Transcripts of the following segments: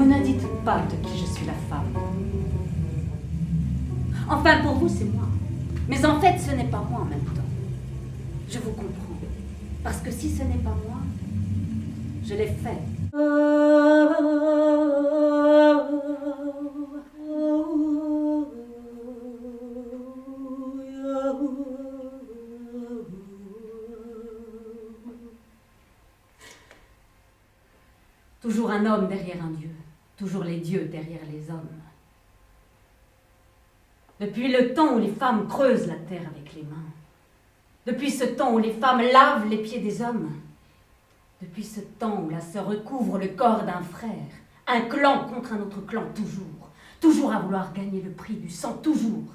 ne dites pas de qui je suis la femme. Enfin, pour vous, c'est moi. Mais en fait, ce n'est pas moi en même temps. Je vous comprends. Parce que si ce n'est pas moi, je l'ai fait. Toujours un homme derrière un dieu. Toujours les dieux derrière les hommes. Depuis le temps où les femmes creusent la terre avec les mains. Depuis ce temps où les femmes lavent les pieds des hommes. Depuis ce temps où la sœur recouvre le corps d'un frère. Un clan contre un autre clan, toujours. Toujours à vouloir gagner le prix du sang, toujours.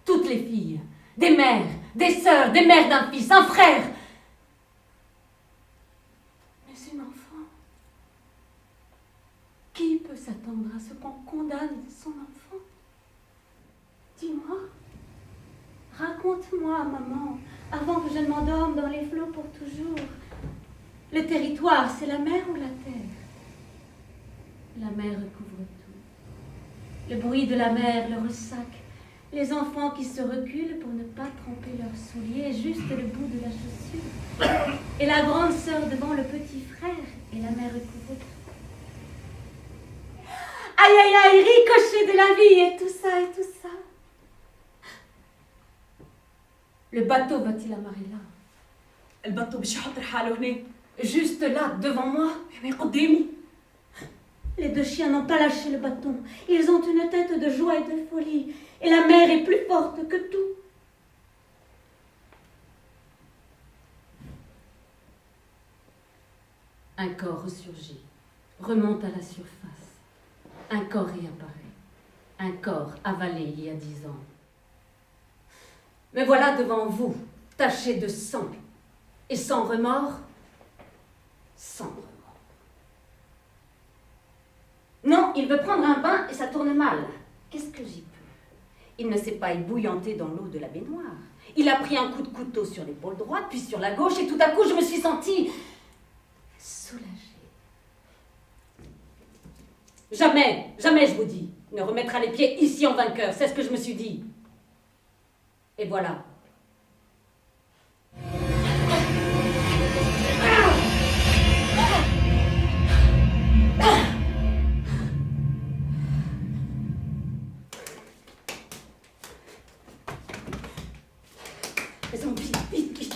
Toutes les filles, des mères, des sœurs, des mères d'un fils, un frère. Mais une enfant, qui peut s'attendre à ce qu'on condamne son enfant? Dis-moi, raconte-moi, maman, avant que je ne m'endorme dans les flots pour toujours. Le territoire, c'est la mer ou la terre? La mer recouvre tout. Le bruit de la mer, le ressac, les enfants qui se reculent pour ne pas tremper leurs souliers, juste le bout de la chaussure. Et la grande sœur devant le petit frère, et la mer recouvre tout. Aïe, aïe, aïe, ricochet de la vie, et tout ça, et tout ça. Le bateau va-t-il amarrer là? البطو مش يحط حاله هناك. Juste là, devant moi. هنا قدامي. Les deux chiens n'ont pas lâché le bâton. Ils ont une tête de joie et de folie. Et la mer est plus forte que tout. Un corps ressurgit, remonte à la surface. Un corps réapparaît. Un corps avalé il y a 10 ans. Me voilà devant vous, taché de sang. Et sans remords, sans remords. Non, il veut prendre un bain et ça tourne mal. Qu'est-ce que j'y peux? Il ne s'est pas ébouillanté dans l'eau de la baignoire. Il a pris un coup de couteau sur l'épaule droite, puis sur la gauche, et tout à coup, je me suis sentie soulagée. Jamais, jamais, je vous dis, ne remettra les pieds ici en vainqueur. C'est ce que je me suis dit. Et voilà. Les enfants, vite, vite, vite.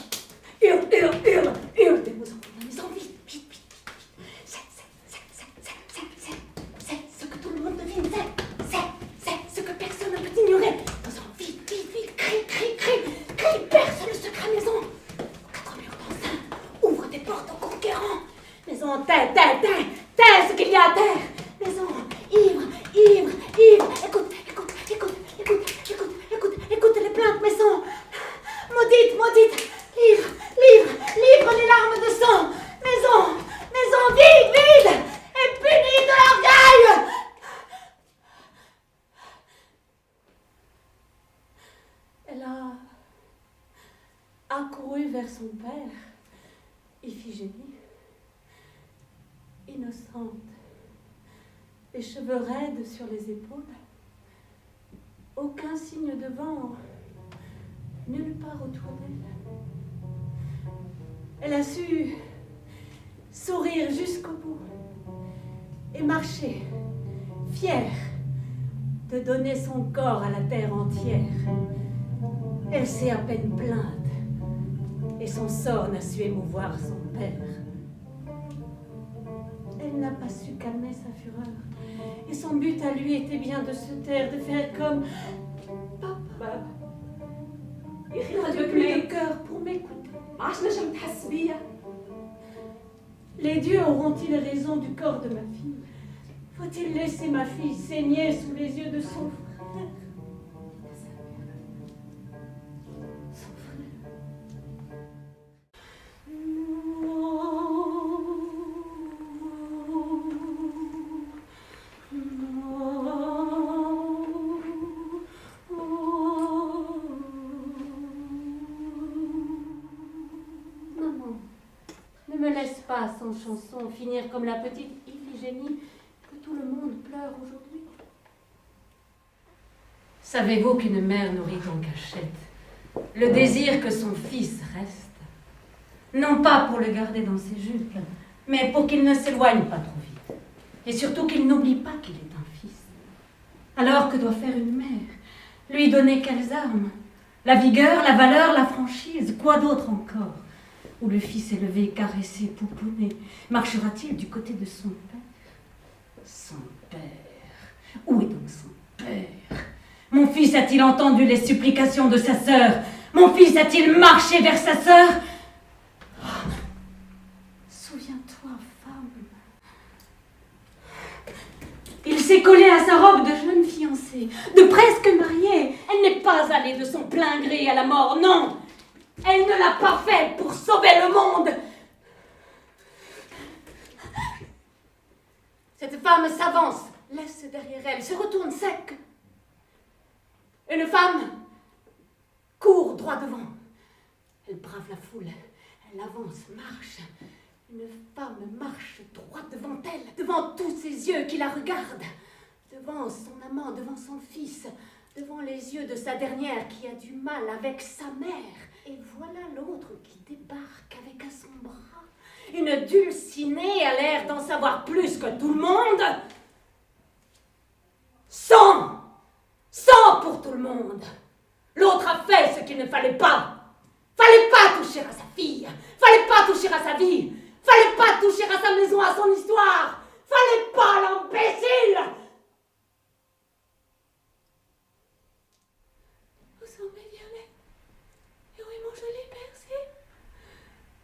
Hurle, hurle, hurle, hurle de vos enfants. Les enfants, vite, vite, vite, vite. C'est ce que tout le monde devine. C'est ce que personne ne peut ignorer. Les enfants, vite, vite, vite. Crie, crie, crie. Crie, perce le secret maison. Quatre murs d'enceinte. Ouvre tes portes aux conquérants. Maison, tais ce qu'il y a à terre. Maison, ivre, ivre, ivre. Écoute, écoute, écoute, écoute, écoute, écoute, écoute les plaintes, maison. Maudite, maudite, livre, livre, livre les larmes de sang. Maison, maison, vide, vide, et punie de l'orgueil. Elle a accouru vers son père, Iphigénie, innocente, les cheveux raides sur les épaules, aucun signe de vent. Nulle part autour d'elle. Elle a su sourire jusqu'au bout et marcher, fière de donner son corps à la terre entière. Elle s'est à peine plainte et son sort n'a su émouvoir son père. Elle n'a pas su calmer sa fureur et son but à lui était bien de se taire, de faire comme papa. Il n'a plus de cœur pour m'écouter. Les dieux auront-ils raison du corps de ma fille? Faut-il laisser ma fille saigner sous les yeux de son frère? Son frère. Maman, ne me laisse pas sans chanson finir comme la petite Iphigénie que tout le monde pleure aujourd'hui. Savez-vous qu'une mère nourrit en cachette le désir que son fils reste, non pas pour le garder dans ses jupes, mais pour qu'il ne s'éloigne pas trop vite, et surtout qu'il n'oublie pas qu'il est un fils. Alors que doit faire une mère? Lui donner quelles armes? La vigueur, la valeur, la franchise, quoi d'autre encore? Où le fils élevé, caressé, pouponné, marchera-t-il du côté de son père? Son père. Où est donc son père? Mon fils a-t-il entendu les supplications de sa sœur? Mon fils a-t-il marché vers sa sœur? Oh, souviens-toi, femme. Il s'est collé à sa robe de jeune fiancée, de presque mariée. Elle n'est pas allée de son plein gré à la mort, non. Elle ne l'a pas fait pour sauver le monde. Cette femme s'avance, laisse derrière elle, se retourne sec. Une femme court droit devant. Elle brave la foule, elle avance, marche. Une femme marche droit devant elle, devant tous ses yeux qui la regardent, devant son amant, devant son fils, devant les yeux de sa dernière qui a du mal avec sa mère. Et voilà l'autre qui débarque avec à son bras une dulcinée à l'air d'en savoir plus que tout le monde. 100 pour tout le monde. L'autre a fait ce qu'il ne fallait pas. Fallait pas toucher à sa fille. Fallait pas toucher à sa vie. Fallait pas toucher à sa maison, à son histoire. Fallait pas, l'imbécile. Où sont mes violets? Et où est mon joli persil?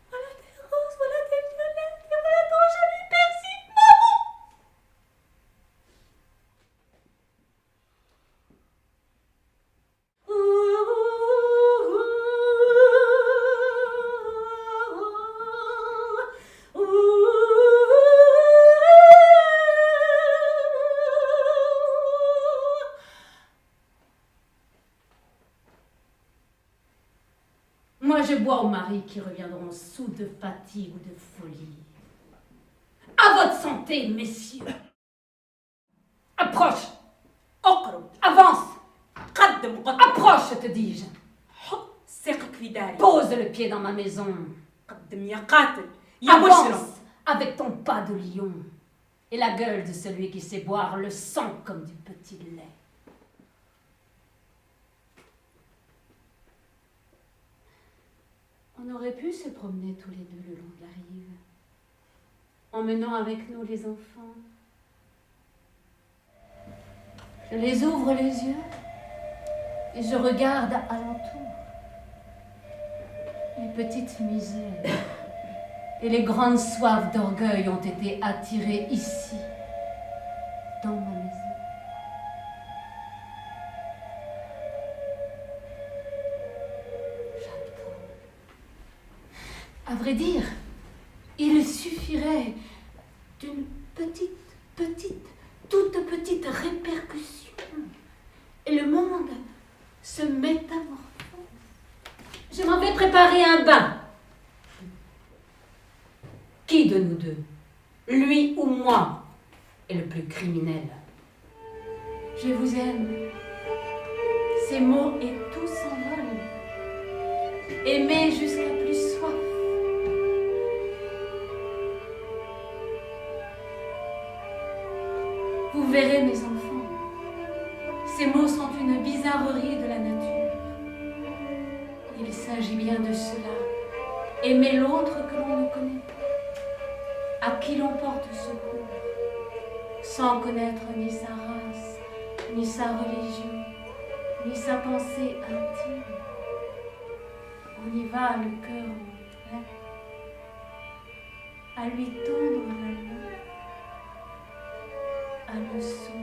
Voilà des roses, voilà des violettes, et voilà ton joli persil, maman! Moi, je bois aux maris qui reviendront sous de fatigue ou de folie. À votre santé, messieurs. Approche. Avance. Approche, te dis-je. Pose le pied dans ma maison. Avance avec ton pas de lion et la gueule de celui qui sait boire le sang comme du petit lait. On aurait pu se promener tous les deux le long de la rive, emmenant avec nous les enfants. Je les ouvre les yeux et je regarde alentour. Les petites misères et les grandes soifs d'orgueil ont été attirées ici, dans ma maison. À vrai dire, il suffirait d'une toute petite répercussion. Et le monde se métamorphose. Je m'en vais préparer un bain. Qui de nous deux, lui ou moi, est le plus criminel? Je vous aime. Ces mots et tout s'envole. Aimer jusqu'à plus soif. Vous verrez, mes enfants, ces mots sont une bizarrerie de la nature. Il s'agit bien de cela, aimer l'autre que l'on ne connaît pas, à qui l'on porte secours, sans connaître ni sa race, ni sa religion, ni sa pensée intime. On y va le cœur plein, à lui tendre la main, à le sauver.